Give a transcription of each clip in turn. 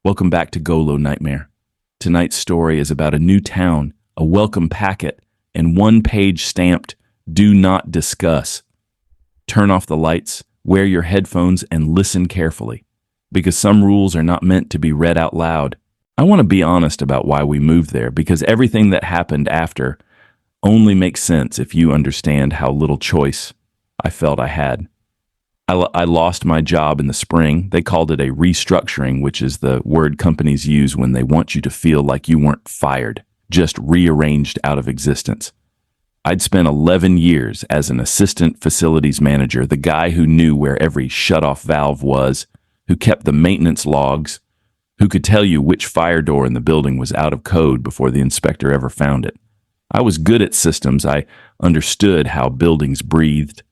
Welcome back to Golo Nightmare. Tonight's story is about a new town, a welcome packet, and one page stamped, "Do not discuss." Turn off the lights, wear your headphones, and listen carefully, because some rules are not meant to be read out loud. I want to be honest about why we moved there, because everything that happened after only makes sense if you understand how little choice I felt I had. I lost my job in the spring. They called it a restructuring, which is the word companies use when they want you to feel like you weren't fired, just rearranged out of existence. I'd spent 11 years as an assistant facilities manager, the guy who knew where every shutoff valve was, who kept the maintenance logs, who could tell you which fire door in the building was out of code before the inspector ever found it. I was good at systems. I understood how buildings breathed.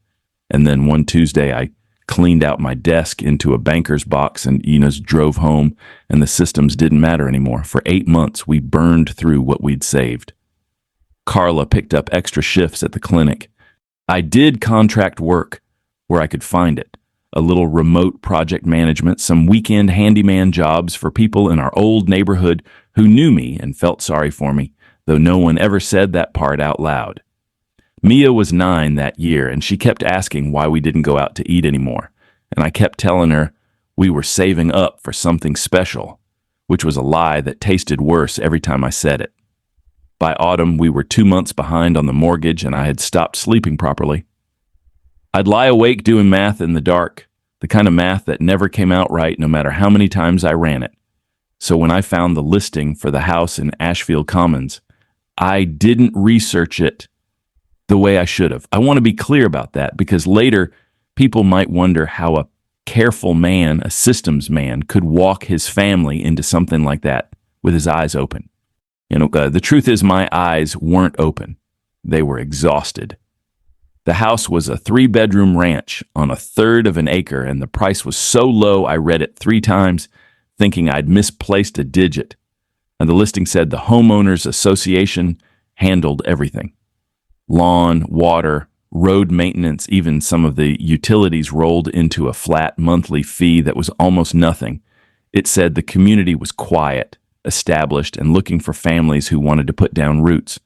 And then one Tuesday, I cleaned out my desk into a banker's box and drove home, and the systems didn't matter anymore. For 8 months, we burned through what we'd saved. Carla picked up extra shifts at the clinic. I did contract work where I could find it. A little remote project management, some weekend handyman jobs for people in our old neighborhood who knew me and felt sorry for me, though no one ever said that part out loud. Mia was 9 that year, and she kept asking why we didn't go out to eat anymore. And I kept telling her we were saving up for something special, which was a lie that tasted worse every time I said it. By autumn, we were 2 months behind on the mortgage, and I had stopped sleeping properly. I'd lie awake doing math in the dark, the kind of math that never came out right no matter how many times I ran it. So when I found the listing for the house in Ashfield Commons, I didn't research it the way I should have. I want to be clear about that, because later people might wonder how a careful man, a systems man, could walk his family into something like that with his eyes open. The truth is my eyes weren't open. They were exhausted. The house was a 3-bedroom ranch on a third of an acre, and the price was so low I read it 3 times, thinking I'd misplaced a digit. And the listing said the Homeowners Association handled everything. Lawn, water, road maintenance, even some of the utilities rolled into a flat monthly fee that was almost nothing. It said the community was quiet, established, and looking for families who wanted to put down roots.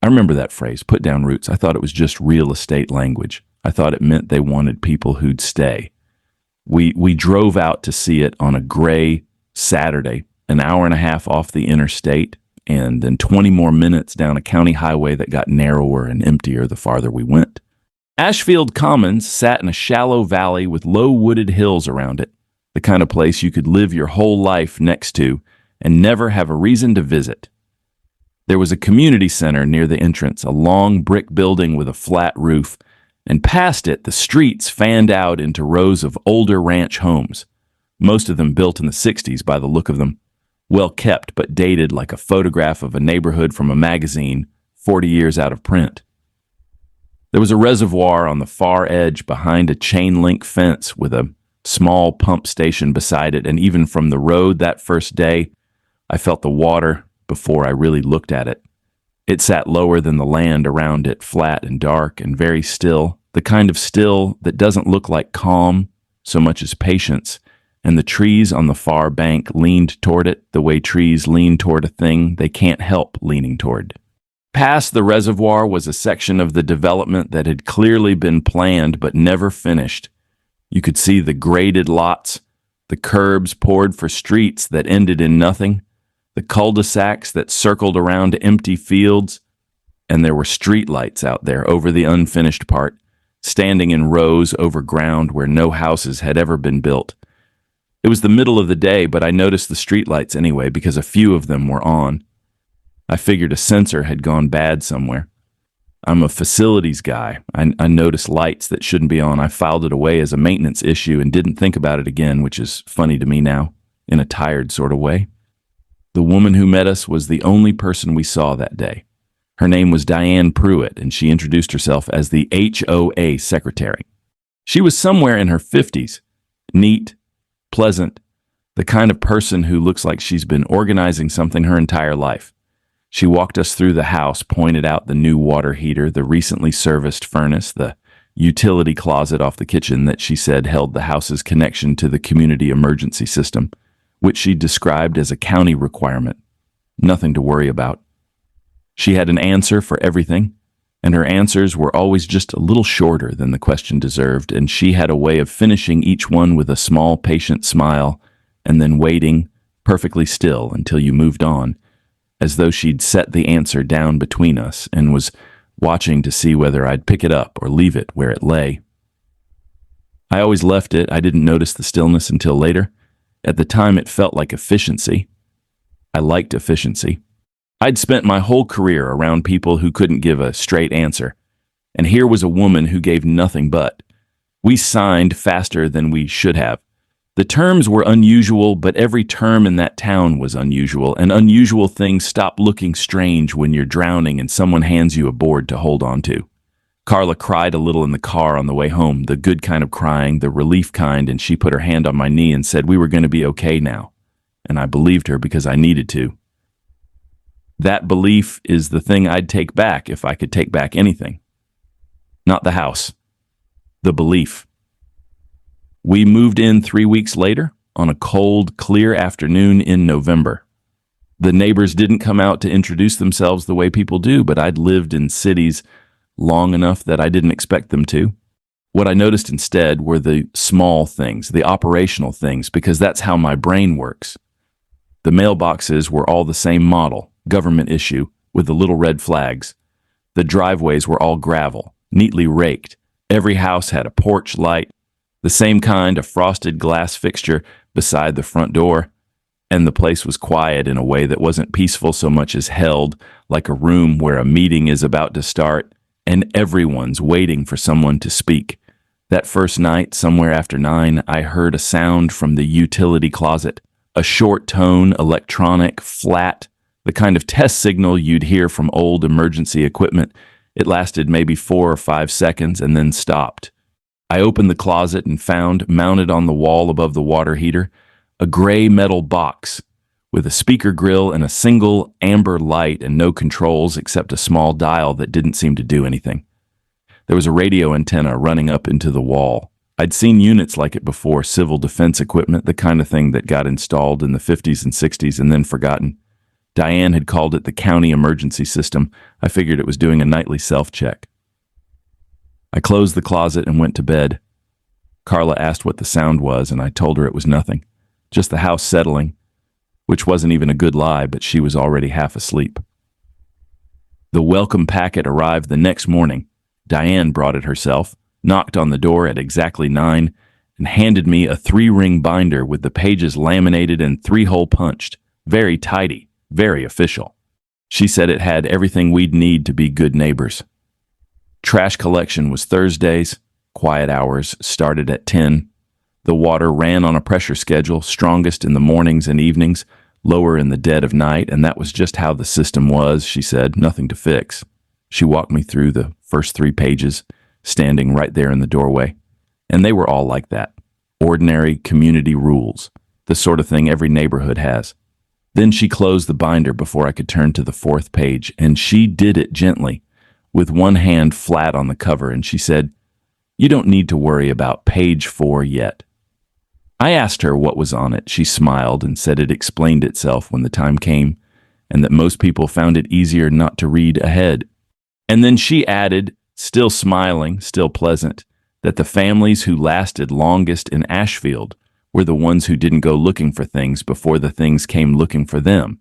I remember that phrase, put down roots. I thought it was just real estate language. I thought it meant they wanted people who'd stay. We drove out to see it on a gray Saturday, an hour and a half off the interstate, and then 20 more minutes down a county highway that got narrower and emptier the farther we went. Ashfield Commons sat in a shallow valley with low wooded hills around it, the kind of place you could live your whole life next to and never have a reason to visit. There was a community center near the entrance, a long brick building with a flat roof, and past it the streets fanned out into rows of older ranch homes, most of them built in the 60s by the look of them. Well kept but dated like a photograph of a neighborhood from a magazine 40 years out of print. There was a reservoir on the far edge behind a chain-link fence with a small pump station beside it, and even from the road that first day, I felt the water before I really looked at it. It sat lower than the land around it, flat and dark and very still, the kind of still that doesn't look like calm so much as patience. And the trees on the far bank leaned toward it the way trees lean toward a thing they can't help leaning toward. Past the reservoir was a section of the development that had clearly been planned but never finished. You could see the graded lots, the curbs poured for streets that ended in nothing, the cul-de-sacs that circled around empty fields, and there were street lights out there over the unfinished part, standing in rows over ground where no houses had ever been built. It was the middle of the day, but I noticed the streetlights anyway because a few of them were on. I figured a sensor had gone bad somewhere. I'm a facilities guy. I noticed lights that shouldn't be on. I filed it away as a maintenance issue and didn't think about it again, which is funny to me now, in a tired sort of way. The woman who met us was the only person we saw that day. Her name was Diane Pruitt, and she introduced herself as the HOA secretary. She was somewhere in her 50s, neat, pleasant, the kind of person who looks like she's been organizing something her entire life. She walked us through the house, pointed out the new water heater, the recently serviced furnace, the utility closet off the kitchen that she said held the house's connection to the community emergency system. which she described as a county requirement. Nothing to worry about. She had an answer for everything, and her answers were always just a little shorter than the question deserved, and she had a way of finishing each one with a small, patient smile, and then waiting perfectly still until you moved on, as though she'd set the answer down between us and was watching to see whether I'd pick it up or leave it where it lay. I always left it. I didn't notice the stillness until later. At the time, it felt like efficiency. I liked efficiency. I'd spent my whole career around people who couldn't give a straight answer, and here was a woman who gave nothing but. We signed faster than we should have. The terms were unusual, but every term in that town was unusual, and unusual things stop looking strange when you're drowning and someone hands you a board to hold on to. Carla cried a little in the car on the way home, the good kind of crying, the relief kind, and she put her hand on my knee and said we were going to be okay now. And I believed her because I needed to. That belief is the thing I'd take back if I could take back anything. Not the house. The belief. We moved in 3 weeks later on a cold, clear afternoon in November. The neighbors didn't come out to introduce themselves the way people do, but I'd lived in cities long enough that I didn't expect them to. What I noticed instead were the small things, the operational things, because that's how my brain works. The mailboxes were all the same model, government issue, with the little red flags. The driveways were all gravel, neatly raked. Every house had a porch light, the same kind, a frosted glass fixture beside the front door, and the place was quiet in a way that wasn't peaceful so much as held, like a room where a meeting is about to start, and everyone's waiting for someone to speak. That first night, somewhere after 9, I heard a sound from the utility closet. A short tone, electronic, flat, the kind of test signal you'd hear from old emergency equipment. It lasted maybe 4 or 5 seconds and then stopped. I opened the closet and found, mounted on the wall above the water heater, a gray metal box with a speaker grill and a single amber light and no controls except a small dial that didn't seem to do anything. There was a radio antenna running up into the wall. I'd seen units like it before, civil defense equipment, the kind of thing that got installed in the 50s and 60s and then forgotten. Diane had called it the county emergency system. I figured it was doing a nightly self-check. I closed the closet and went to bed. Carla asked what the sound was, and I told her it was nothing. Just the house settling, which wasn't even a good lie, but she was already half asleep. The welcome packet arrived the next morning. Diane brought it herself, knocked on the door at exactly 9, and handed me a 3-ring binder with the pages laminated and 3-hole punched. Very tidy, very official. She said it had everything we'd need to be good neighbors. Trash collection was Thursdays. Quiet hours started at 10. The water ran on a pressure schedule, strongest in the mornings and evenings, lower in the dead of night, and that was just how the system was, she said, nothing to fix. She walked me through the first 3 pages, standing right there in the doorway. And they were all like that. Ordinary community rules, the sort of thing every neighborhood has. Then she closed the binder before I could turn to the 4th page, and she did it gently, with one hand flat on the cover, and she said, "You don't need to worry about page 4 yet." I asked her what was on it. She smiled and said it explained itself when the time came, and that most people found it easier not to read ahead. And then she added, still smiling, still pleasant, that the families who lasted longest in Ashfield were the ones who didn't go looking for things before the things came looking for them.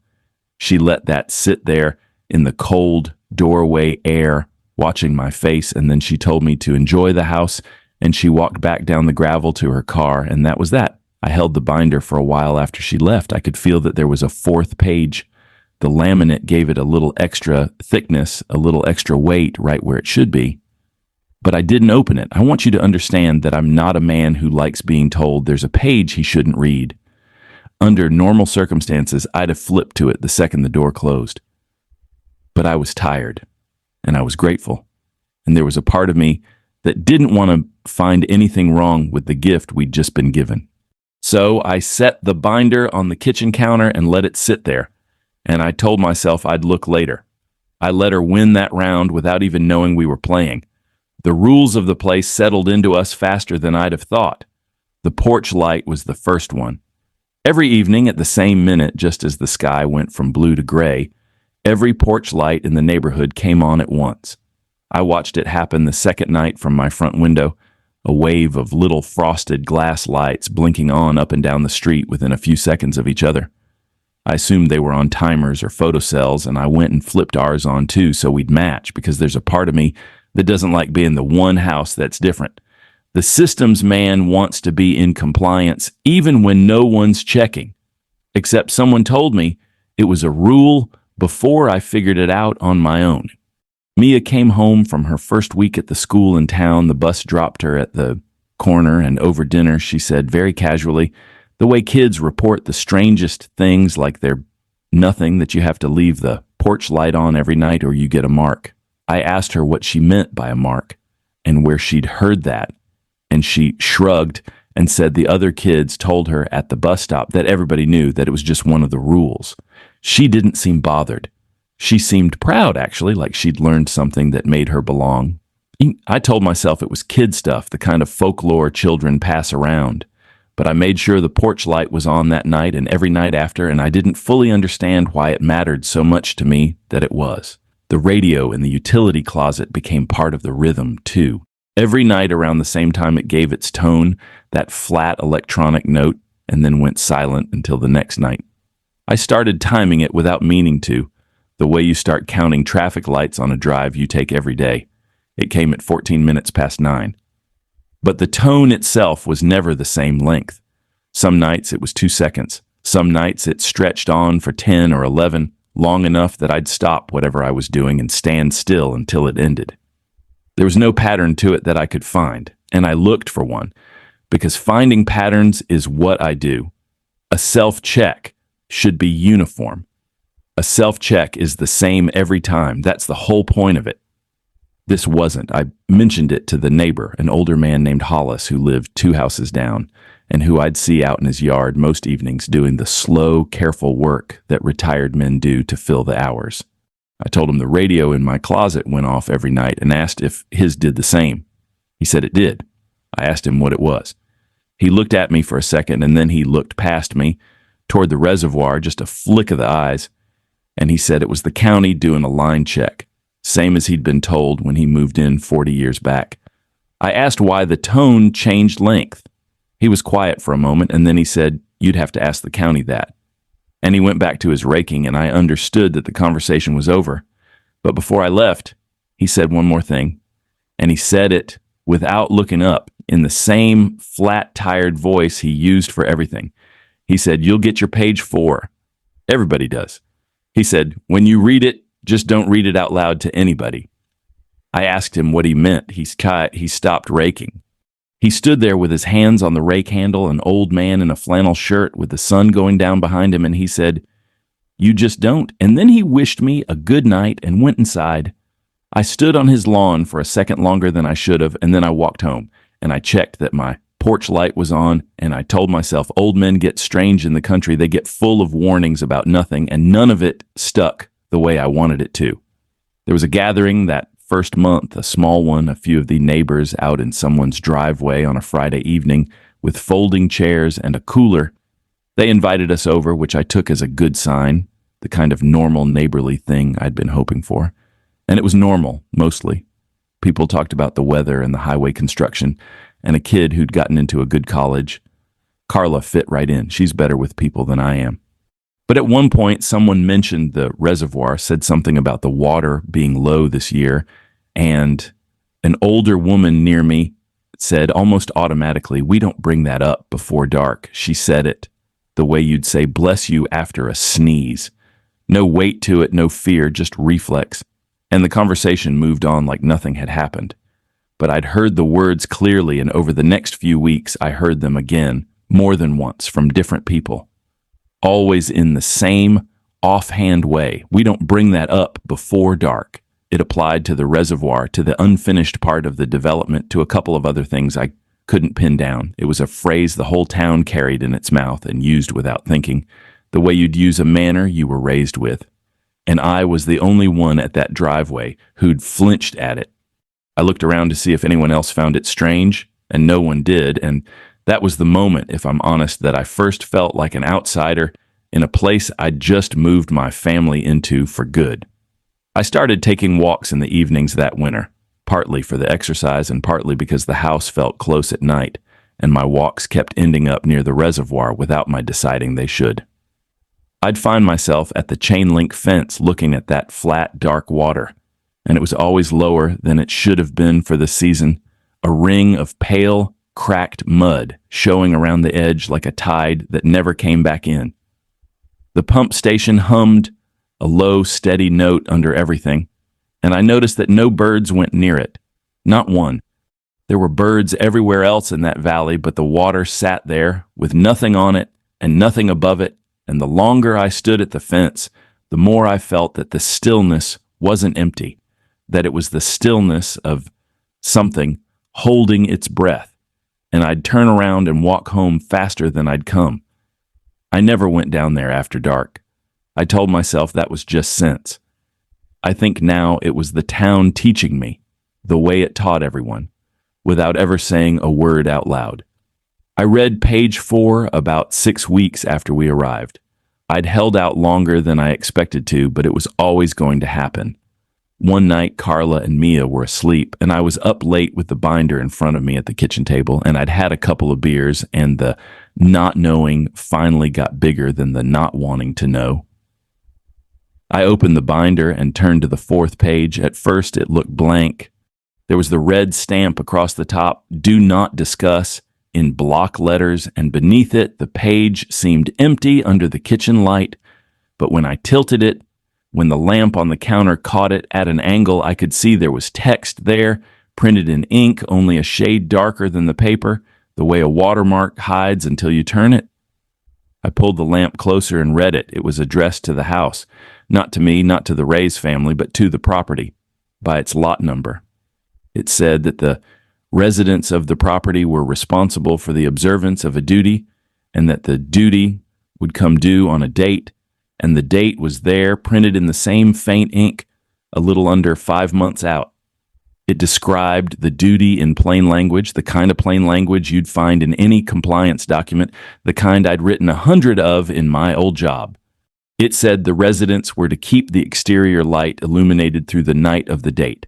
She let that sit there in the cold doorway air, watching my face, and then she told me to enjoy the house, and she walked back down the gravel to her car, and that was that. I held the binder for a while after she left. I could feel that there was a 4th page. The laminate gave it a little extra thickness, a little extra weight right where it should be. But I didn't open it. I want you to understand that I'm not a man who likes being told there's a page he shouldn't read. Under normal circumstances, I'd have flipped to it the second the door closed. But I was tired, and I was grateful, and there was a part of me that didn't want to find anything wrong with the gift we'd just been given. So I set the binder on the kitchen counter and let it sit there, and I told myself I'd look later. I let her win that round without even knowing we were playing. The rules of the place settled into us faster than I'd have thought. The porch light was the first one. Every evening at the same minute, just as the sky went from blue to gray, every porch light in the neighborhood came on at once. I watched it happen the second night from my front window, a wave of little frosted glass lights blinking on up and down the street within a few seconds of each other. I assumed they were on timers or photocells, and I went and flipped ours on too so we'd match, because there's a part of me that doesn't like being the one house that's different. The systems man wants to be in compliance even when no one's checking. Except someone told me it was a rule before I figured it out on my own. Mia came home from her first week at the school in town. The bus dropped her at the corner, and over dinner she said very casually, the way kids report the strangest things, like they're nothing, that you have to leave the porch light on every night or you get a mark. I asked her what she meant by a mark and where she'd heard that, and she shrugged and said the other kids told her at the bus stop that everybody knew that it was just one of the rules. She didn't seem bothered. She seemed proud, actually, like she'd learned something that made her belong. I told myself it was kid stuff, the kind of folklore children pass around. But I made sure the porch light was on that night and every night after, and I didn't fully understand why it mattered so much to me that it was. The radio in the utility closet became part of the rhythm, too. Every night around the same time it gave its tone, that flat electronic note, and then went silent until the next night. I started timing it without meaning to, the way you start counting traffic lights on a drive you take every day. It came at 14 minutes past 9. But the tone itself was never the same length. Some nights it was 2 seconds. Some nights it stretched on for 10 or 11, long enough that I'd stop whatever I was doing and stand still until it ended. There was no pattern to it that I could find, and I looked for one, because finding patterns is what I do. A self-check should be uniform. A self-check is the same every time. That's the whole point of it. This wasn't. I mentioned it to the neighbor, an older man named Hollis who lived 2 houses down, and who I'd see out in his yard most evenings doing the slow, careful work that retired men do to fill the hours. I told him the radio in my closet went off every night and asked if his did the same. He said it did. I asked him what it was. He looked at me for a second, and then he looked past me toward the reservoir, just a flick of the eyes, and he said it was the county doing a line check, same as he'd been told when he moved in 40 years back. I asked why the tone changed length. He was quiet for a moment, and then he said, "You'd have to ask the county that." And he went back to his raking, and I understood that the conversation was over. But before I left, he said one more thing, and he said it without looking up, in the same flat, tired voice he used for everything. He said, "You'll get your page 4. Everybody does." He said, "When you read it, just don't read it out loud to anybody." I asked him what he meant. He stopped raking. He stood there with his hands on the rake handle, an old man in a flannel shirt with the sun going down behind him, and he said, "You just don't." And then he wished me a good night and went inside. I stood on his lawn for a second longer than I should have, and then I walked home, and I checked that my porch light was on, and I told myself old men get strange in the country. They get full of warnings about nothing, and none of it stuck the way I wanted it to. There was a gathering that first month, a small one, a few of the neighbors out in someone's driveway on a Friday evening with folding chairs and a cooler. They invited us over, which I took as a good sign, the kind of normal neighborly thing I'd been hoping for. And it was normal, mostly. People talked about the weather and the highway construction, and a kid who'd gotten into a good college. Carla fit right in. She's better with people than I am. But at one point, someone mentioned the reservoir, said something about the water being low this year, and an older woman near me said almost automatically, "We don't bring that up before dark." She said it the way you'd say, "Bless you," after a sneeze. No weight to it, no fear, just reflex. And the conversation moved on like nothing had happened. But I'd heard the words clearly, and over the next few weeks, I heard them again, more than once, from different people. Always in the same offhand way. "We don't bring that up before dark." It applied to the reservoir, to the unfinished part of the development, to a couple of other things I couldn't pin down. It was a phrase the whole town carried in its mouth and used without thinking, the way you'd use a manner you were raised with. And I was the only one at that driveway who'd flinched at it. I looked around to see if anyone else found it strange, and no one did, and That was the moment, if I'm honest, that I first felt like an outsider in a place I'd just moved my family into for good. I started taking walks in the evenings that winter, partly for the exercise and partly because the house felt close at night, and my walks kept ending up near the reservoir without my deciding they should. I'd find myself at the chain-link fence looking at that flat, dark water, and it was always lower than it should have been for the season, a ring of pale, cracked mud showing around the edge like a tide that never came back in. The pump station hummed, a low, steady note under everything, and I noticed that no birds went near it. Not one. There were birds everywhere else in that valley, but the water sat there with nothing on it and nothing above it, and the longer I stood at the fence, the more I felt that the stillness wasn't empty, that it was the stillness of something holding its breath, and I'd turn around and walk home faster than I'd come. I never went down there after dark. I told myself that was just sense. I think now it was the town teaching me, the way it taught everyone, without ever saying a word out loud. I read page 4 about 6 weeks after we arrived. I'd held out longer than I expected to, but it was always going to happen. One night, Carla and Mia were asleep, and I was up late with the binder in front of me at the kitchen table, and I'd had a couple of beers, and the not knowing finally got bigger than the not wanting to know. I opened the binder and turned to the 4th page. At first, it looked blank. There was the red stamp across the top, "Do not discuss," in block letters, and beneath it, the page seemed empty under the kitchen light. But when I tilted it, when the lamp on the counter caught it at an angle, I could see there was text there, printed in ink only a shade darker than the paper, the way a watermark hides until you turn it. I pulled the lamp closer and read it. It was addressed to the house. Not to me, not to the Ray's family, but to the property, by its lot number. It said that the residents of the property were responsible for the observance of a duty, and that the duty would come due on a date, and the date was there, printed in the same faint ink, a little under 5 months out. It described the duty in plain language, the kind of plain language you'd find in any compliance document, the kind I'd written 100 of in my old job. It said the residents were to keep the exterior light illuminated through the night of the date.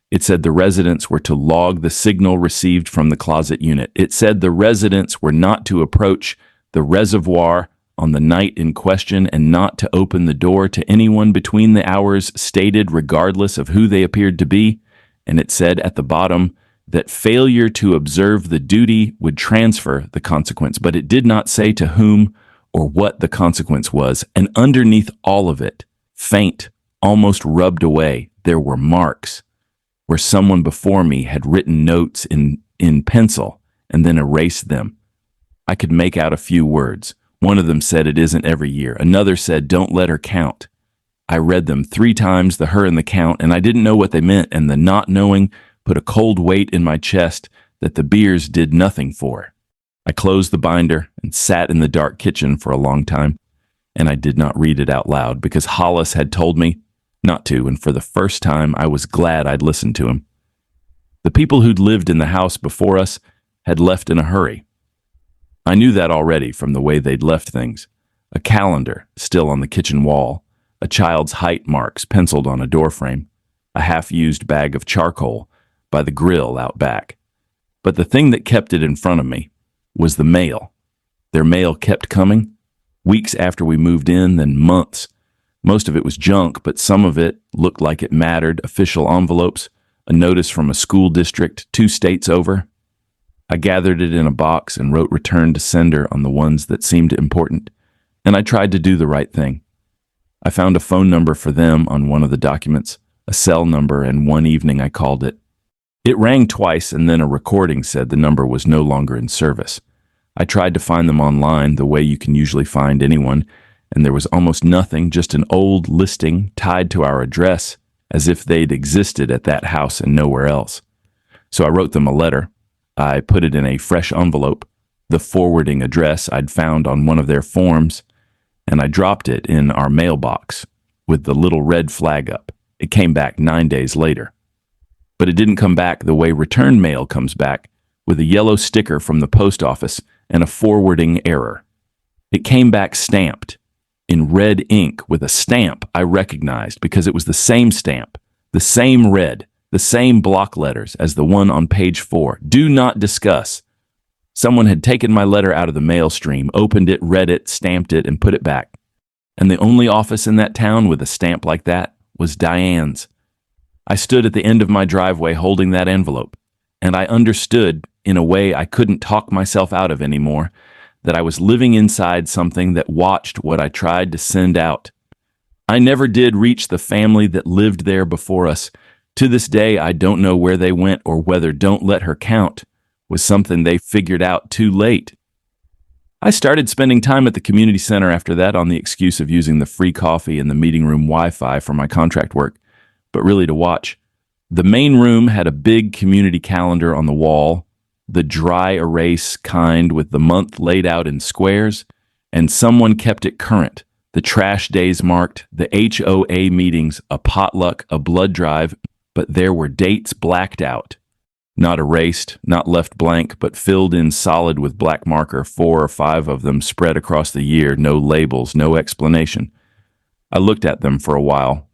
It said the residents were to log the signal received from the closet unit. It said the residents were not to approach the reservoir on the night in question and not to open the door to anyone between the hours stated, regardless of who they appeared to be. And it said at the bottom that failure to observe the duty would transfer the consequence, but it did not say to whom or what the consequence was. And underneath all of it, faint, almost rubbed away, there were marks where someone before me had written notes in pencil and then erased them. I could make out a few words. One of them said, "It isn't every year." Another said, "Don't let her count." I read them 3 times, the her and the count, and I didn't know what they meant, and the not knowing put a cold weight in my chest that the beers did nothing for. I closed the binder and sat in the dark kitchen for a long time, and I did not read it out loud because Hollis had told me not to, and for the first time I was glad I'd listened to him. The people who'd lived in the house before us had left in a hurry. I knew that already from the way they'd left things. A calendar still on the kitchen wall, a child's height marks penciled on a doorframe, a half-used bag of charcoal by the grill out back. But the thing that kept it in front of me was the mail. Their mail kept coming, weeks after we moved in, then months. Most of it was junk, but some of it looked like it mattered. Official envelopes, a notice from a school district 2 states over. I gathered it in a box and wrote return to sender on the ones that seemed important, and I tried to do the right thing. I found a phone number for them on one of the documents, a cell number, and one evening I called it. It rang twice, and then a recording said the number was no longer in service. I tried to find them online the way you can usually find anyone, and there was almost nothing, just an old listing tied to our address, as if they'd existed at that house and nowhere else. So I wrote them a letter. I put it in a fresh envelope, the forwarding address I'd found on one of their forms, and I dropped it in our mailbox with the little red flag up. It came back 9 days later. But it didn't come back the way return mail comes back, with a yellow sticker from the post office and a forwarding error. It came back stamped in red ink with a stamp I recognized because it was the same stamp, the same red, the same block letters as the one on page 4. Do not discuss. Someone had taken my letter out of the mail stream, opened it, read it, stamped it, and put it back. And the only office in that town with a stamp like that was Diane's. I stood at the end of my driveway holding that envelope, and I understood, in a way I couldn't talk myself out of anymore, that I was living inside something that watched what I tried to send out. I never did reach the family that lived there before us. To this day, I don't know where they went or whether "Don't Let Her Count" was something they figured out too late. I started spending time at the community center after that on the excuse of using the free coffee and the meeting room Wi-Fi for my contract work, but really to watch. The main room had a big community calendar on the wall, the dry erase kind with the month laid out in squares, and someone kept it current. The trash days marked, the HOA meetings, a potluck, a blood drive, but there were dates blacked out. Not erased, not left blank, but filled in solid with black marker, 4 or 5 of them spread across the year, no labels, no explanation. I looked at them for a while,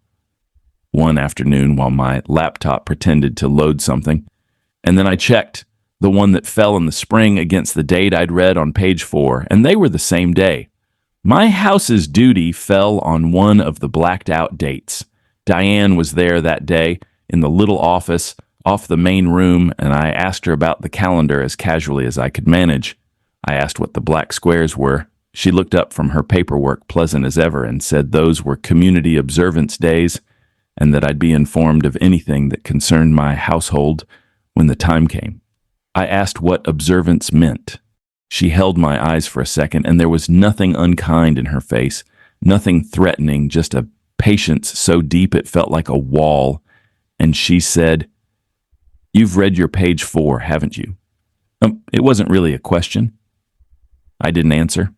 one afternoon while my laptop pretended to load something, and then I checked the one that fell in the spring against the date I'd read on page 4, and they were the same day. My house's duty fell on one of the blacked out dates. Diane was there that day in the little office off the main room, and I asked her about the calendar as casually as I could manage. I asked what the black squares were. She looked up from her paperwork, pleasant as ever, and said those were community observance days, and that I'd be informed of anything that concerned my household when the time came. I asked what observance meant. She held my eyes for a second, and there was nothing unkind in her face, nothing threatening, just a patience so deep it felt like a wall. And she said, "You've read your page 4, haven't you?" It wasn't really a question. I didn't answer.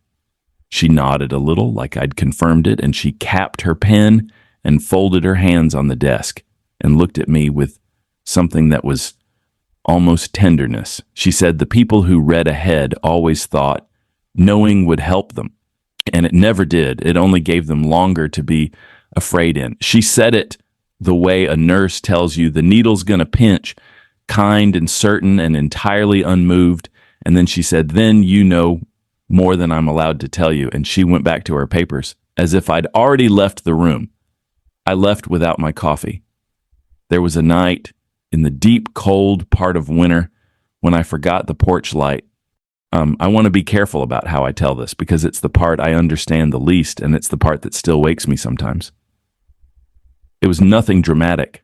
She nodded a little, like I'd confirmed it, and she capped her pen and folded her hands on the desk and looked at me with something that was almost tenderness. She said the people who read ahead always thought knowing would help them, and it never did. It only gave them longer to be afraid in. She said it the way a nurse tells you the needle's going to pinch, kind and certain and entirely unmoved. And then she said, "Then you know more than I'm allowed to tell you." And she went back to her papers as if I'd already left the room. I left without my coffee. There was a night in the deep, cold part of winter when I forgot the porch light. I want to be careful about how I tell this because it's the part I understand the least, and it's the part that still wakes me sometimes. It was nothing dramatic.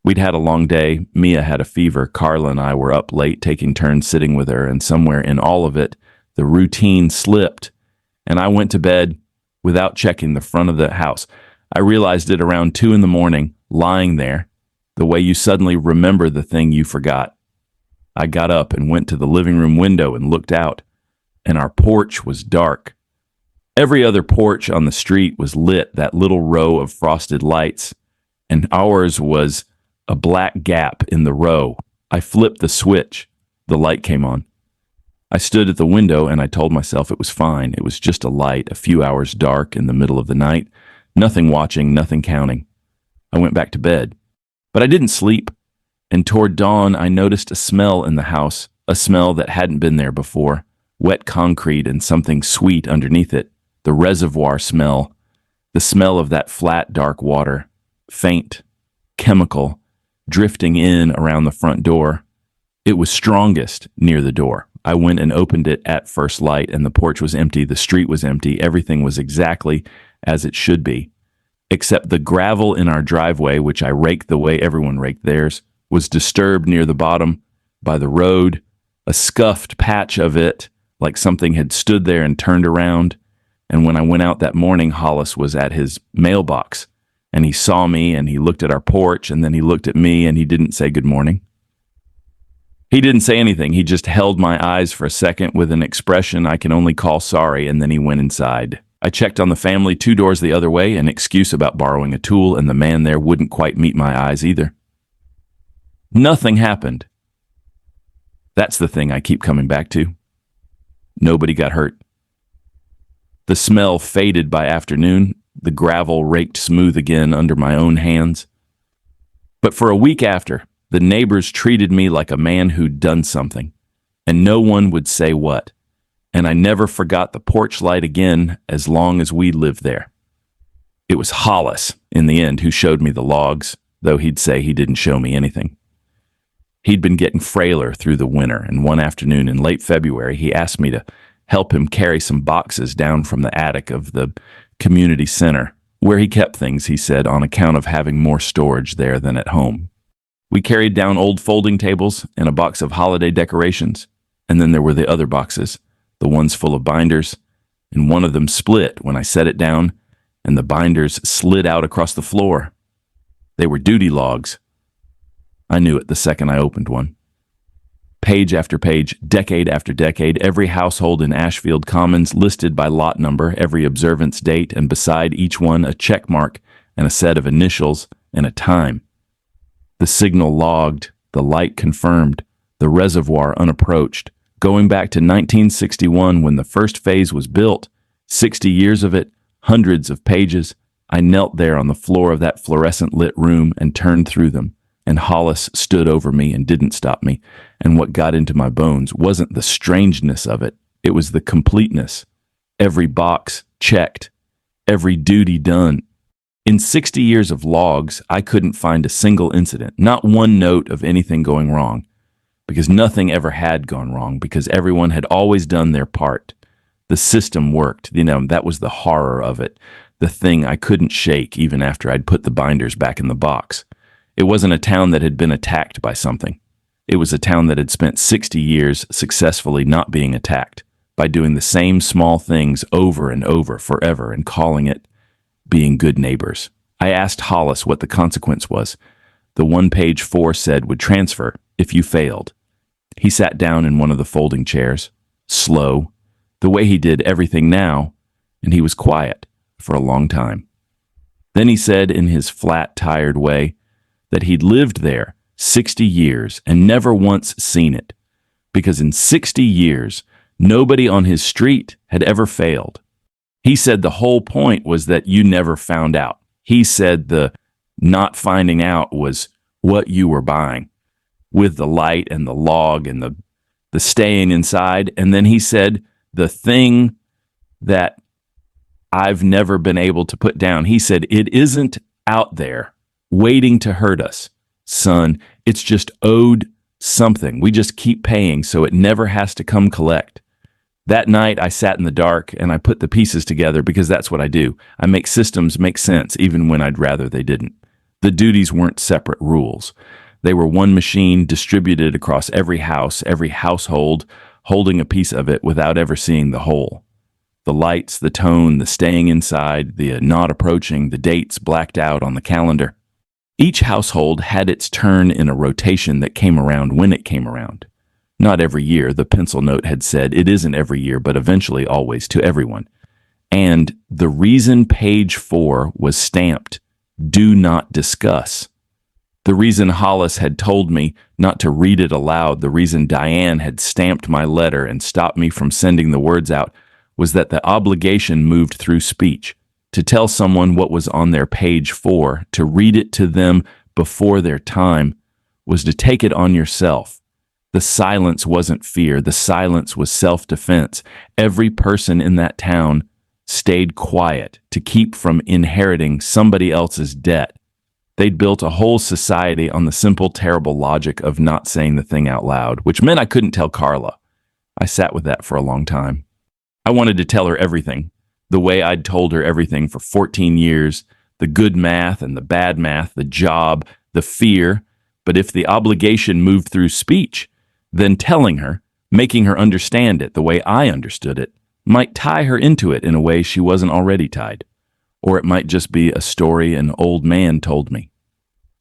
We'd had a long day. Mia had a fever. Carla and I were up late taking turns sitting with her, and somewhere in all of it, the routine slipped, and I went to bed without checking the front of the house. I realized it around 2 a.m, lying there, the way you suddenly remember the thing you forgot. I got up and went to the living room window and looked out, and our porch was dark. Every other porch on the street was lit, that little row of frosted lights, and ours was a black gap in the row. I flipped the switch. The light came on. I stood at the window and I told myself it was fine. It was just a light, a few hours dark in the middle of the night. Nothing watching, nothing counting. I went back to bed. But I didn't sleep, and toward dawn I noticed a smell in the house, a smell that hadn't been there before, wet concrete and something sweet underneath it, the reservoir smell, the smell of that flat, dark water, faint, chemical, drifting in around the front door. It was strongest near the door. I went and opened it at first light, and the porch was empty, the street was empty, everything was exactly as it should be. Except the gravel in our driveway, which I raked the way everyone raked theirs, was disturbed near the bottom by the road, a scuffed patch of it, like something had stood there and turned around. And when I went out that morning, Hollis was at his mailbox, and he saw me, and he looked at our porch, and then he looked at me, and he didn't say good morning. He didn't say anything. He just held my eyes for a second with an expression I can only call sorry, and then he went inside. I checked on the family 2 doors the other way, an excuse about borrowing a tool, and the man there wouldn't quite meet my eyes either. Nothing happened. That's the thing I keep coming back to. Nobody got hurt. The smell faded by afternoon, the gravel raked smooth again under my own hands. But for a week after, the neighbors treated me like a man who'd done something, and no one would say what. And I never forgot the porch light again as long as we lived there. It was Hollis, in the end, who showed me the logs, though he'd say he didn't show me anything. He'd been getting frailer through the winter, and one afternoon in late February, he asked me to help him carry some boxes down from the attic of the community center, where he kept things, he said, on account of having more storage there than at home. We carried down old folding tables and a box of holiday decorations, and then there were the other boxes, the ones full of binders, and one of them split when I set it down, and the binders slid out across the floor. They were duty logs. I knew it the second I opened one. Page after page, decade after decade, every household in Ashfield Commons listed by lot number, every observance date, and beside each one a check mark and a set of initials and a time. The signal logged, the light confirmed, the reservoir unapproached, going back to 1961 when the first phase was built, 60 years of it, hundreds of pages. I knelt there on the floor of that fluorescent-lit room and turned through them. And Hollis stood over me and didn't stop me. And what got into my bones wasn't the strangeness of it. It was the completeness. Every box checked. Every duty done. In 60 years of logs, I couldn't find a single incident, not one note of anything going wrong. Because nothing ever had gone wrong, because everyone had always done their part. The system worked. That was the horror of it. The thing I couldn't shake even after I'd put the binders back in the box. It wasn't a town that had been attacked by something. It was a town that had spent 60 years successfully not being attacked by doing the same small things over and over forever and calling it being good neighbors. I asked Hollis what the consequence was. The one page 4 said would transfer if you failed. He sat down in one of the folding chairs, slow, the way he did everything now, and he was quiet for a long time. Then he said in his flat, tired way, that he'd lived there 60 years and never once seen it, because in 60 years, nobody on his street had ever failed. He said the whole point was that you never found out. He said the not finding out was what you were buying, with the light and the log and the staying inside. And then he said the thing that I've never been able to put down. He said, it isn't out there waiting to hurt us, son. It's just owed something. We just keep paying so it never has to come collect. That night I sat in the dark and I put the pieces together because that's what I do. I make systems make sense even when I'd rather they didn't. The duties weren't separate rules. They were one machine distributed across every house, every household, holding a piece of it without ever seeing the whole. The lights, the tone, the staying inside, the not approaching, the dates blacked out on the calendar. Each household had its turn in a rotation that came around when it came around. Not every year, the pencil note had said it isn't every year, but eventually always to everyone. And the reason page 4 was stamped, do not discuss. The reason Hollis had told me not to read it aloud, the reason Diane had stamped my letter and stopped me from sending the words out, was that the obligation moved through speech. To tell someone what was on their page 4, to read it to them before their time, was to take it on yourself. The silence wasn't fear. The silence was self-defense. Every person in that town stayed quiet to keep from inheriting somebody else's debt. They'd built a whole society on the simple, terrible logic of not saying the thing out loud, which meant I couldn't tell Carla. I sat with that for a long time. I wanted to tell her everything. The way I'd told her everything for 14 years, the good math and the bad math, the job, the fear. But if the obligation moved through speech, then telling her, making her understand it the way I understood it, might tie her into it in a way she wasn't already tied. Or it might just be a story an old man told me.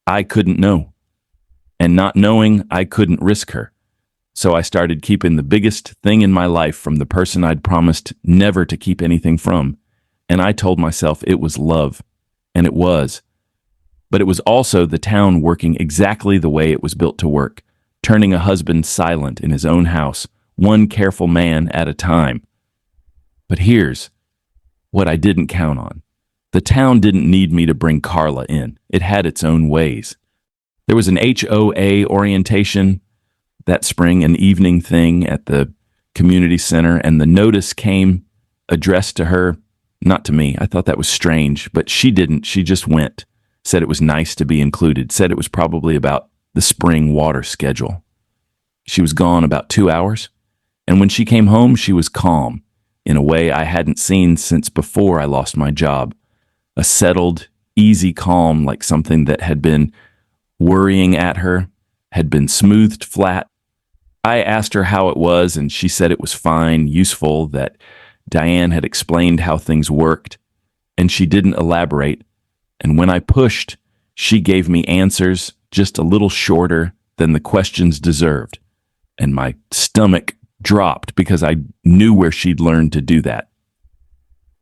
I couldn't know. And not knowing, I couldn't risk her. So I started keeping the biggest thing in my life from the person I'd promised never to keep anything from. And I told myself it was love. And it was. But it was also the town working exactly the way it was built to work, turning a husband silent in his own house, one careful man at a time. But here's what I didn't count on. The town didn't need me to bring Carla in. It had its own ways. There was an HOA orientation that spring, an evening thing at the community center, and the notice came addressed to her, not to me. I thought that was strange, but she didn't. She just went, said it was nice to be included, said it was probably about the spring water schedule. She was gone about 2 hours, and when she came home, she was calm in a way I hadn't seen since before I lost my job. A settled, easy calm, like something that had been worrying at her had been smoothed flat. I asked her how it was, and she said it was fine, useful, that Diane had explained how things worked, and she didn't elaborate. And when I pushed, she gave me answers just a little shorter than the questions deserved. And my stomach dropped because I knew where she'd learned to do that.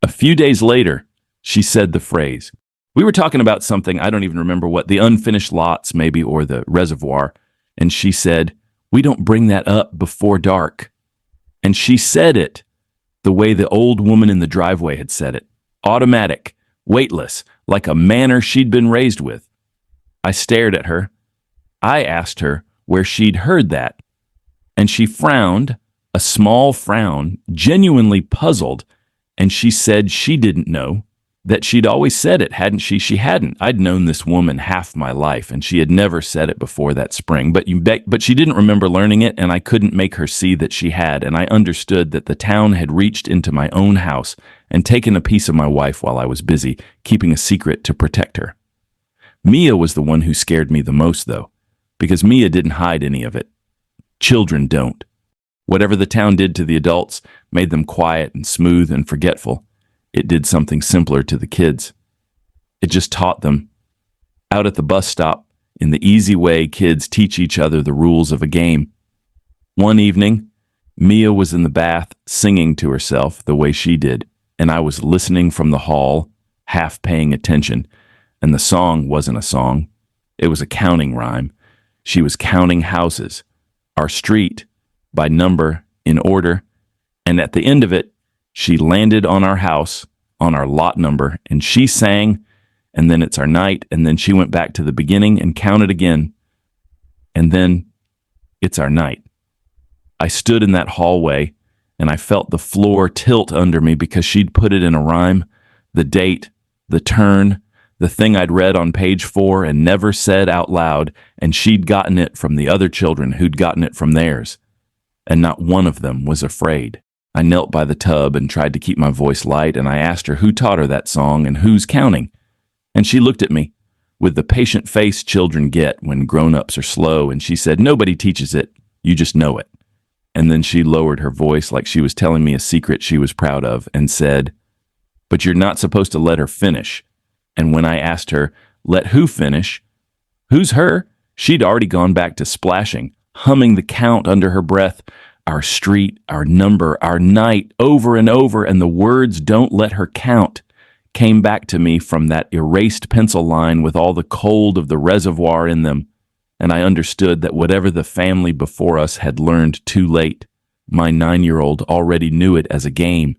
A few days later, she said the phrase. We were talking about something, I don't even remember what, the unfinished lots maybe, or the reservoir. And she said, "We don't bring that up before dark." And she said it the way the old woman in the driveway had said it. Automatic, weightless, like a manner she'd been raised with. I stared at her. I asked her where she'd heard that. And she frowned, a small frown, genuinely puzzled, and she said she didn't know, that she'd always said it, hadn't she? She hadn't. I'd known this woman half my life, and she had never said it before that spring, but she didn't remember learning it, and I couldn't make her see that she had, and I understood that the town had reached into my own house and taken a piece of my wife while I was busy, keeping a secret to protect her. Mia was the one who scared me the most, though, because Mia didn't hide any of it. Children don't. Whatever the town did to the adults made them quiet and smooth and forgetful. It did something simpler to the kids. It just taught them. Out at the bus stop, in the easy way kids teach each other the rules of a game. One evening, Mia was in the bath singing to herself the way she did, and I was listening from the hall, half paying attention, and the song wasn't a song. It was a counting rhyme. She was counting houses, our street, by number, in order, and at the end of it, she landed on our house, on our lot number, and she sang, and then it's our night, and then she went back to the beginning and counted again, and then it's our night. I stood in that hallway, and I felt the floor tilt under me because she'd put it in a rhyme, the date, the turn, the thing I'd read on page 4 and never said out loud, and she'd gotten it from the other children who'd gotten it from theirs, and not one of them was afraid. I knelt by the tub and tried to keep my voice light, and I asked her who taught her that song and who's counting. And she looked at me with the patient face children get when grown-ups are slow, and she said, "Nobody teaches it, you just know it." And then she lowered her voice like she was telling me a secret she was proud of and said, "But you're not supposed to let her finish." And when I asked her, "Let who finish?" Who's her? She'd already gone back to splashing, humming the count under her breath, our street, our number, our night, over and over, and the words "don't let her count" came back to me from that erased pencil line with all the cold of the reservoir in them, and I understood that whatever the family before us had learned too late, my 9-year-old already knew it as a game.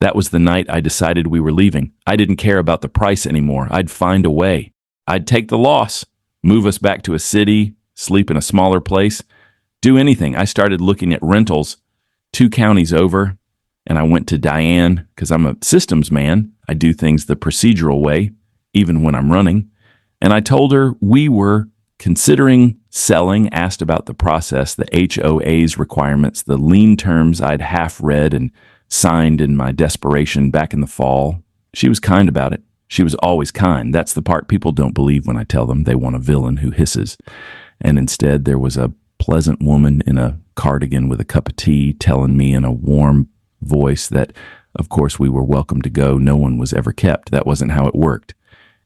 That was the night I decided we were leaving. I didn't care about the price anymore. I'd find a way. I'd take the loss, move us back to a city, sleep in a smaller place, do anything. I started looking at rentals 2 counties over, and I went to Diane because I'm a systems man. I do things the procedural way, even when I'm running. And I told her we were considering selling, asked about the process, the HOA's requirements, the lien terms I'd half read and signed in my desperation back in the fall. She was kind about it. She was always kind. That's the part people don't believe when I tell them they want a villain who hisses. And instead, there was a pleasant woman in a cardigan with a cup of tea telling me in a warm voice that, of course, we were welcome to go. No one was ever kept. That wasn't how it worked.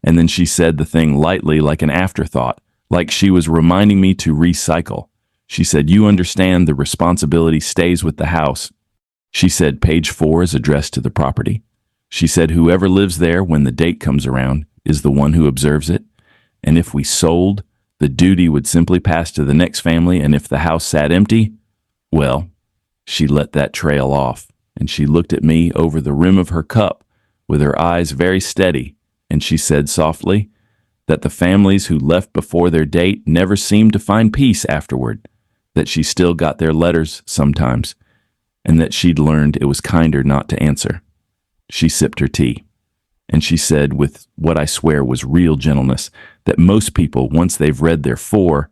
And then she said the thing lightly, like an afterthought, like she was reminding me to recycle. She said, "You understand the responsibility stays with the house." She said page 4 is addressed to the property. She said whoever lives there when the date comes around is the one who observes it. And if we sold, the duty would simply pass to the next family, and if the house sat empty, well, She let that trail off, and she looked at me over the rim of her cup with her eyes very steady, and she said softly that the families who left before their date never seemed to find peace afterward, that she still got their letters sometimes, and that she'd learned it was kinder not to answer. She sipped her tea, and she said with what I swear was real gentleness that most people, once they've read their four,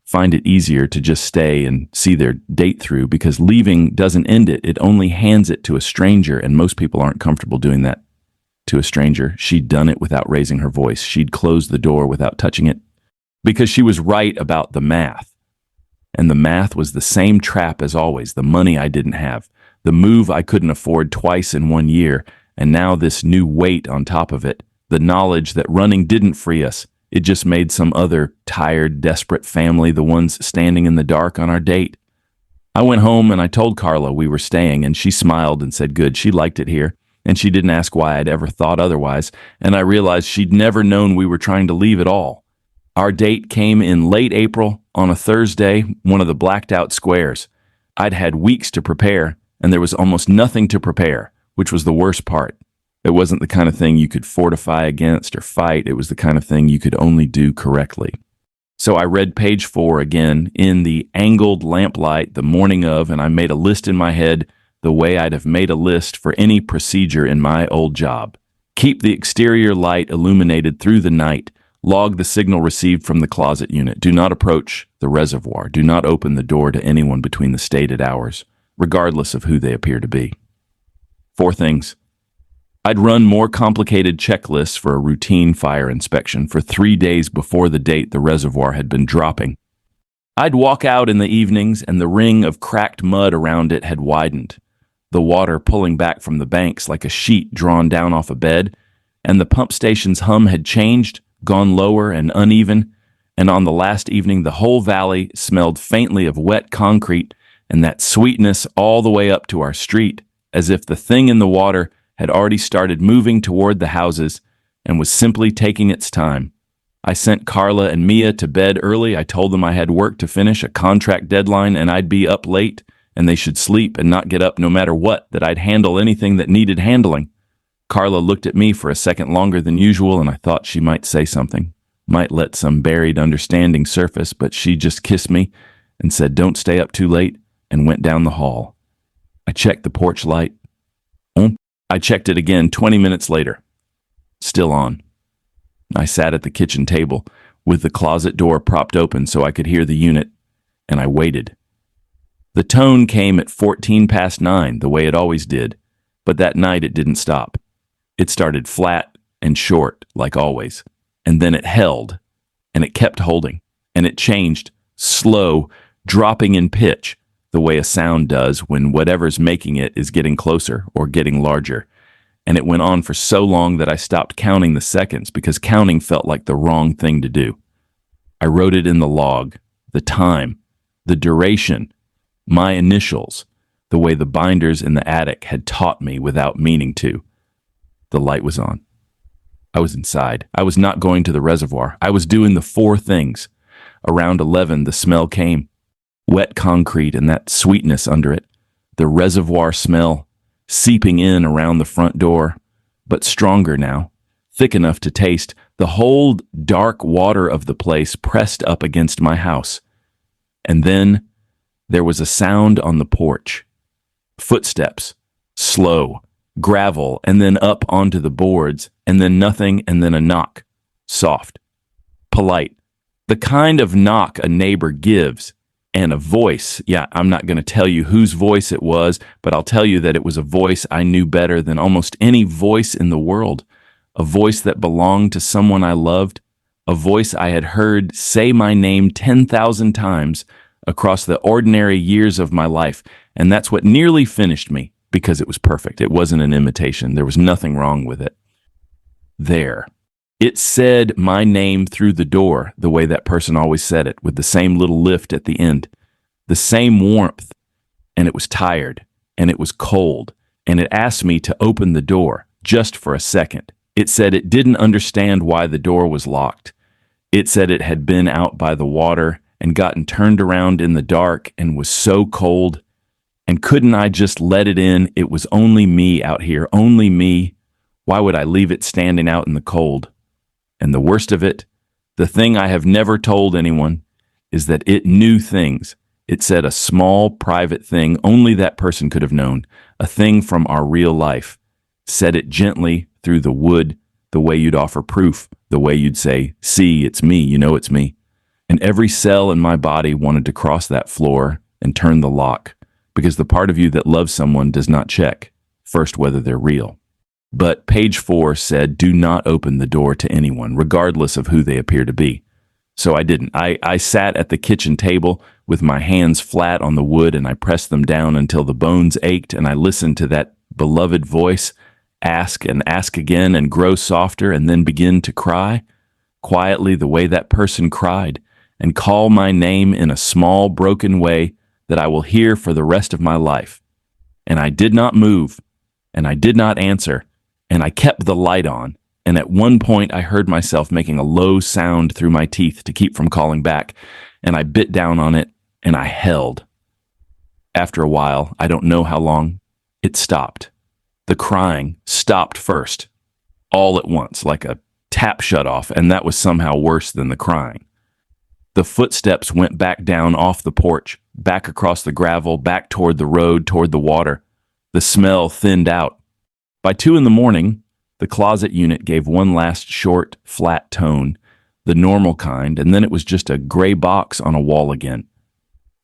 find it easier to just stay and see their date through because leaving doesn't end it. It only hands it to a stranger, and most people aren't comfortable doing that to a stranger. She'd done it without raising her voice. She'd closed the door without touching it because she was right about the math. And the math was the same trap as always, the money I didn't have, the move I couldn't afford twice in 1 year, and now this new weight on top of it, the knowledge that running didn't free us. It just made some other tired, desperate family the ones standing in the dark on our date. I went home and I told Carla we were staying, and she smiled and said good. She liked it here, and she didn't ask why I'd ever thought otherwise, and I realized she'd never known we were trying to leave at all. Our date came in late April on a Thursday, one of the blacked out squares. I'd had weeks to prepare, and there was almost nothing to prepare, which was the worst part. It wasn't the kind of thing you could fortify against or fight. It was the kind of thing you could only do correctly. So I read page 4 again in the angled lamplight the morning of, and I made a list in my head the way I'd have made a list for any procedure in my old job. Keep the exterior light illuminated through the night. Log the signal received from the closet unit. Do not approach the reservoir. Do not open the door to anyone between the stated hours, regardless of who they appear to be. 4 things. I'd run more complicated checklists for a routine fire inspection for 3 days before the date the reservoir had been dropping. I'd walk out in the evenings and the ring of cracked mud around it had widened, the water pulling back from the banks like a sheet drawn down off a bed, and the pump station's hum had changed, gone lower and uneven, and on the last evening the whole valley smelled faintly of wet concrete and that sweetness all the way up to our street, as if the thing in the water had already started moving toward the houses and was simply taking its time. I sent Carla and Mia to bed early. I told them I had work to finish, a contract deadline, and I'd be up late, and they should sleep and not get up no matter what, that I'd handle anything that needed handling. Carla looked at me for a second longer than usual, and I thought she might say something, might let some buried understanding surface, but she just kissed me and said, "Don't stay up too late," and went down the hall. I checked the porch light. I checked it again 20 minutes later. Still on. I sat at the kitchen table with the closet door propped open so I could hear the unit, and I waited. The tone came at 14 past 9, the way it always did, but that night it didn't stop. It started flat and short, like always, and then it held, and it kept holding, and it changed, slow, dropping in pitch, the way a sound does when whatever's making it is getting closer or getting larger. And it went on for so long that I stopped counting the seconds because counting felt like the wrong thing to do. I wrote it in the log, the time, the duration, my initials, the way the binders in the attic had taught me without meaning to. The light was on. I was inside. I was not going to the reservoir. I was doing the 4 things. Around 11, the smell came. Wet concrete and that sweetness under it, the reservoir smell, seeping in around the front door, but stronger now, thick enough to taste, the whole dark water of the place pressed up against my house. And then there was a sound on the porch. Footsteps, slow, gravel, and then up onto the boards, and then nothing, and then a knock, soft, polite, the kind of knock a neighbor gives. And a voice. Yeah, I'm not going to tell you whose voice it was, but I'll tell you that it was a voice I knew better than almost any voice in the world. A voice that belonged to someone I loved. A voice I had heard say my name 10,000 times across the ordinary years of my life. And that's what nearly finished me, because it was perfect. It wasn't an imitation. There was nothing wrong with it. There. It said my name through the door, the way that person always said it, with the same little lift at the end, the same warmth, and it was tired, and it was cold, and it asked me to open the door, just for a second. It said it didn't understand why the door was locked. It said it had been out by the water and gotten turned around in the dark and was so cold. And couldn't I just let it in? It was only me out here, only me. Why would I leave it standing out in the cold? And the worst of it, the thing I have never told anyone, is that it knew things. It said a small, private thing only that person could have known, a thing from our real life. Said it gently through the wood, the way you'd offer proof, the way you'd say, see, it's me, you know it's me. And every cell in my body wanted to cross that floor and turn the lock, because the part of you that loves someone does not check, first, whether they're real. But page 4 said, do not open the door to anyone, regardless of who they appear to be. So I didn't. I sat at the kitchen table with my hands flat on the wood, and I pressed them down until the bones ached, and I listened to that beloved voice ask and ask again and grow softer and then begin to cry, quietly the way that person cried, and call my name in a small, broken way that I will hear for the rest of my life. And I did not move, and I did not answer, and I kept the light on. And at one point, I heard myself making a low sound through my teeth to keep from calling back, and I bit down on it, and I held. After a while, I don't know how long, it stopped. The crying stopped first, all at once, like a tap shut off, and that was somehow worse than the crying. The footsteps went back down off the porch, back across the gravel, back toward the road, toward the water. The smell thinned out. By 2 a.m, the closet unit gave one last short, flat tone, the normal kind, and then it was just a gray box on a wall again.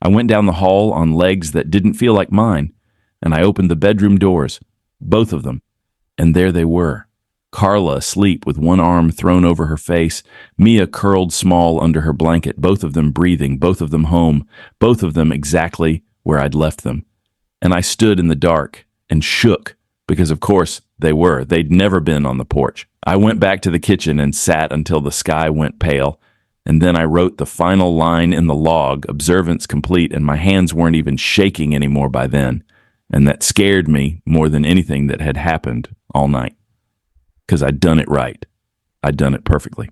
I went down the hall on legs that didn't feel like mine, and I opened the bedroom doors, both of them, and there they were. Carla asleep with one arm thrown over her face, Mia curled small under her blanket, both of them breathing, both of them home, both of them exactly where I'd left them. And I stood in the dark and shook, because of course they'd never been on the porch. I went back to the kitchen and sat until the sky went pale, and then I wrote the final line in the log, observance complete, and my hands weren't even shaking anymore by then, and that scared me more than anything that had happened all night. Because I'd done it right. I'd done it perfectly.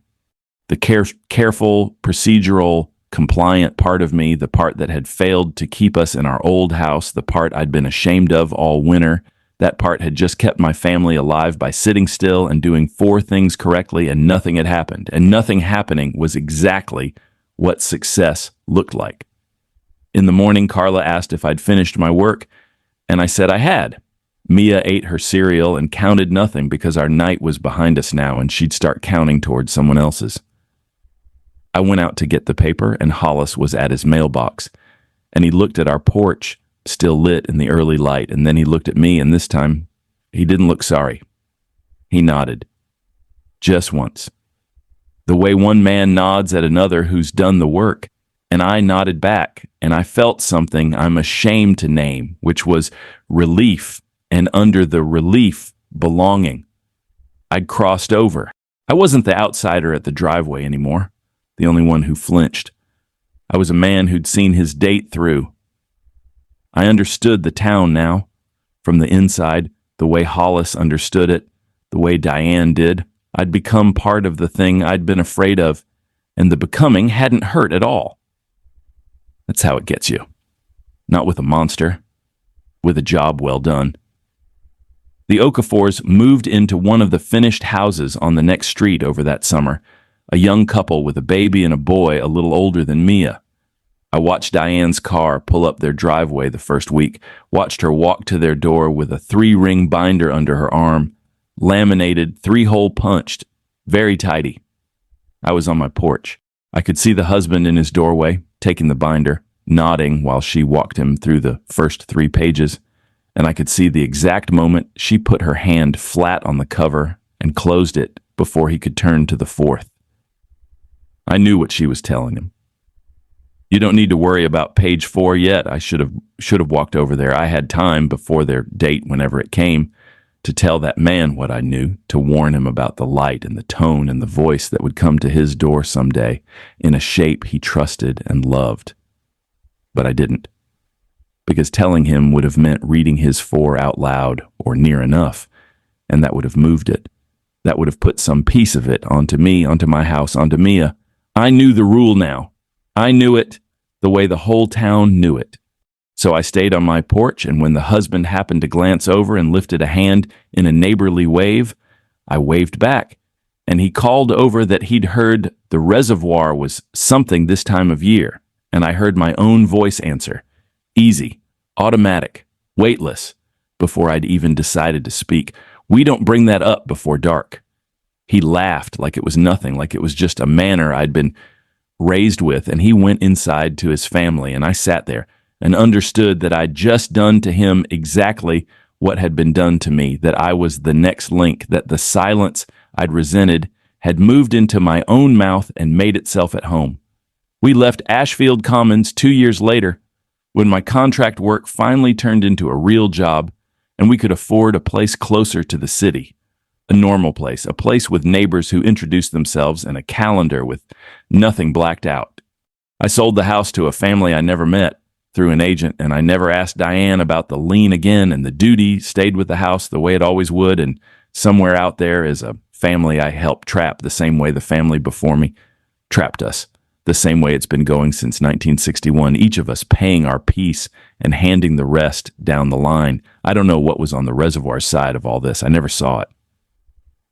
The careful, procedural, compliant part of me, the part that had failed to keep us in our old house, the part I'd been ashamed of all winter, that part had just kept my family alive by sitting still and doing 4 things correctly, and nothing had happened. And nothing happening was exactly what success looked like. In the morning, Carla asked if I'd finished my work, and I said I had. Mia ate her cereal and counted nothing because our night was behind us now, and she'd start counting towards someone else's. I went out to get the paper, and Hollis was at his mailbox, and he looked at our porch, still lit in the early light, and then he looked at me, and this time, he didn't look sorry. He nodded. Just once. The way one man nods at another who's done the work, and I nodded back, and I felt something I'm ashamed to name, which was relief, and under the relief, belonging. I'd crossed over. I wasn't the outsider at the driveway anymore, the only one who flinched. I was a man who'd seen his date through. I understood the town now, from the inside, the way Hollis understood it, the way Diane did. I'd become part of the thing I'd been afraid of, and the becoming hadn't hurt at all. That's how it gets you. Not with a monster, with a job well done. The Okafors moved into one of the finished houses on the next street over that summer, a young couple with a baby and a boy a little older than Mia. I watched Diane's car pull up their driveway the first week, watched her walk to their door with a 3-ring binder under her arm, laminated, 3-hole punched, very tidy. I was on my porch. I could see the husband in his doorway, taking the binder, nodding while she walked him through the first 3 pages, and I could see the exact moment she put her hand flat on the cover and closed it before he could turn to the 4th. I knew what she was telling him. You don't need to worry about page 4 yet. I should have walked over there. I had time before their date, whenever it came, to tell that man what I knew, to warn him about the light and the tone and the voice that would come to his door someday in a shape he trusted and loved. But I didn't, because telling him would have meant reading his 4 out loud or near enough, and that would have moved it. That would have put some piece of it onto me, onto my house, onto Mia. I knew the rule now. I knew it the way the whole town knew it. So I stayed on my porch, and when the husband happened to glance over and lifted a hand in a neighborly wave, I waved back, and he called over that he'd heard the reservoir was something this time of year, and I heard my own voice answer, easy, automatic, weightless, before I'd even decided to speak. We don't bring that up before dark. He laughed like it was nothing, like it was just a manner I'd been raised with, and he went inside to his family, and I sat there and understood that I'd just done to him exactly what had been done to me, that I was the next link, that the silence I'd resented had moved into my own mouth and made itself at home. We left Ashfield Commons 2 years later, when my contract work finally turned into a real job, and we could afford a place closer to the city. A normal place, a place with neighbors who introduced themselves and a calendar with nothing blacked out. I sold the house to a family I never met through an agent, and I never asked Diane about the lien again, and the duty stayed with the house the way it always would, and somewhere out there is a family I helped trap the same way the family before me trapped us, the same way it's been going since 1961, each of us paying our piece and handing the rest down the line. I don't know what was on the reservoir side of all this. I never saw it.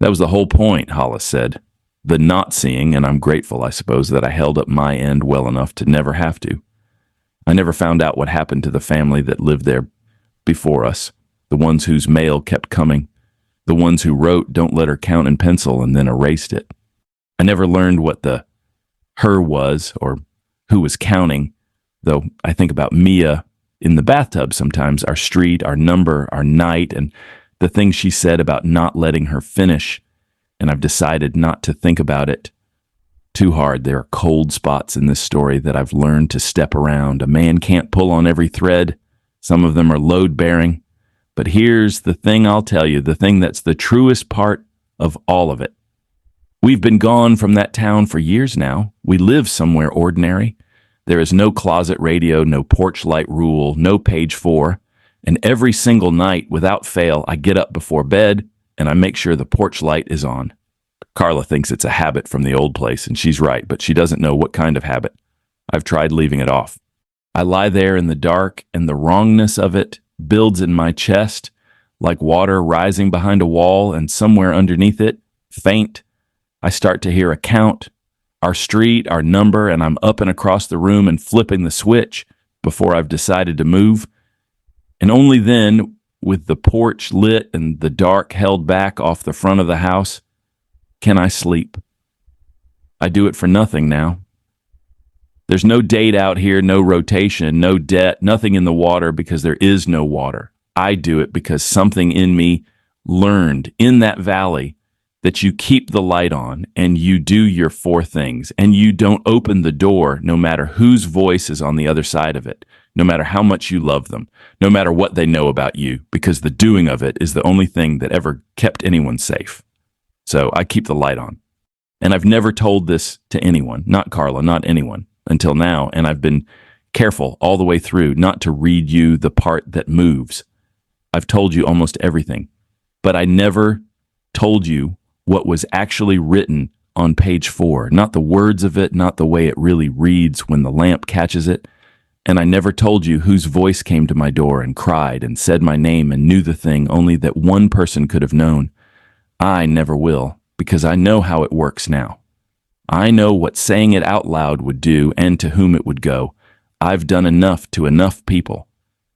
That was the whole point, Hollis said. The not seeing, and I'm grateful, I suppose, that I held up my end well enough to never have to. I never found out what happened to the family that lived there before us, the ones whose mail kept coming, the ones who wrote, "Don't let her count in pencil," and then erased it. I never learned what the her was or who was counting, though I think about Mia in the bathtub sometimes, our street, our number, our night, and the things she said about not letting her finish, and I've decided not to think about it too hard. There are cold spots in this story that I've learned to step around. A man can't pull on every thread. Some of them are load-bearing. But here's the thing I'll tell you, the thing that's the truest part of all of it. We've been gone from that town for years now. We live somewhere ordinary. There is no closet radio, no porch light rule, no page 4. And every single night, without fail, I get up before bed and I make sure the porch light is on. Carla thinks it's a habit from the old place, and she's right, but she doesn't know what kind of habit. I've tried leaving it off. I lie there in the dark, and the wrongness of it builds in my chest like water rising behind a wall, and somewhere underneath it, faint, I start to hear a count, our street, our number, and I'm up and across the room and flipping the switch before I've decided to move. And only then, with the porch lit and the dark held back off the front of the house, can I sleep. I do it for nothing now. There's no date out here, no rotation, no debt, nothing in the water because there is no water. I do it because something in me learned in that valley that you keep the light on and you do your 4 things and you don't open the door no matter whose voice is on the other side of it, no matter how much you love them, no matter what they know about you, because the doing of it is the only thing that ever kept anyone safe. So I keep the light on. And I've never told this to anyone, not Carla, not anyone, until now, and I've been careful all the way through not to read you the part that moves. I've told you almost everything, but I never told you what was actually written on page 4, not the words of it, not the way it really reads when the lamp catches it, and I never told you whose voice came to my door and cried and said my name and knew the thing only that one person could have known. I never will, because I know how it works now. I know what saying it out loud would do and to whom it would go. I've done enough to enough people.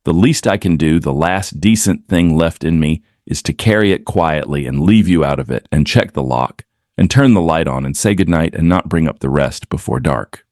The least I can do, the last decent thing left in me, is to carry it quietly and leave you out of it and check the lock and turn the light on and say goodnight and not bring up the rest before dark.